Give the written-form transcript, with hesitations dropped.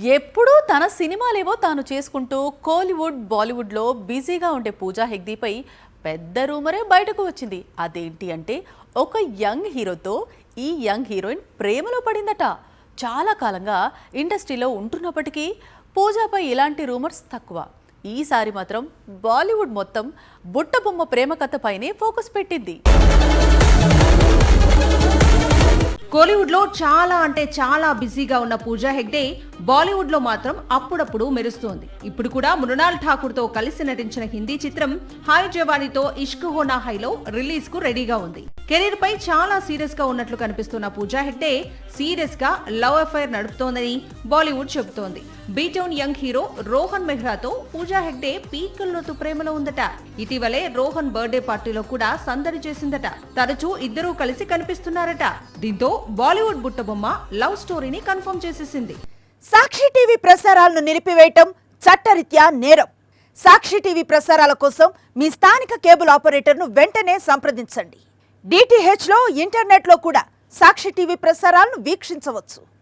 ఎప్పుడూ తన సినిమాలేవో తాను చేసుకుంటూ కోలీవుడ్ బాలీవుడ్లో బిజీగా ఉండే పూజా హెగ్దేపై పెద్ద రూమరే బయటకు వచ్చింది. అదేంటి అంటే ఒక యంగ్ హీరోతో ఈ యంగ్ హీరోయిన్ ప్రేమలో పడిందట. చాలా కాలంగా ఇండస్ట్రీలో ఉంటున్నప్పటికీ పూజాపై ఇలాంటి రూమర్స్ తక్కువ. ఈసారి మాత్రం బాలీవుడ్ మొత్తం బుట్టబొమ్మ ప్రేమ కథపైనే ఫోకస్ పెట్టింది. కోలీవుడ్ లో చాలా బిజీగా ఉన్న పూజా హెగ్డే బాలీవుడ్ లో మాత్రం అప్పుడప్పుడు మెరుస్తోంది. ఇప్పుడు కూడా మృణాల్ ఠాకూర్ తో కలిసి నటించిన హిందీ చిత్రం హాయ్ జవానీతో ఇష్క్ హోనా హైలో రిలీజ్ కు రెడీగా ఉంది. కెరీర్ పై చాలా సీరియస్ గా ఉన్నట్లు కనిపిస్తున్న పూజా హెగ్డే సీరియస్ గా లవ్ అఫైర్ నడుపుతోందని బాలీవుడ్ చెబుతోంది. B-Town young hero Rohan మెహ్రాతో Pooja Hegde పీకల్లోతు ప్రేమలో ఉందట. ఇటీవలే రోహన్ బర్త్డే పార్టీలో కూడా సందడి చేసిందట. తరచూ ఇద్దరూ కలిసి కనిపిస్తున్నారట. దీంతో బాలీవుడ్ బుట్టబొమ్మ లవ్ స్టోరీని కన్ఫర్మ్ చేసేసింది. సాక్షి టీవీ ప్రసారాలను నిలిపివేయటం చట్టరీత్యా నేరం. సాక్షి టీవీ ప్రసారాల కోసం మీ స్థానిక కేబుల్ ఆపరేటర్ను వెంటనే సంప్రదించండి. DTH లో ఇంటర్నెట్లో కూడా సాక్షి టీవీ ప్రసారాలను వీక్షించవచ్చు.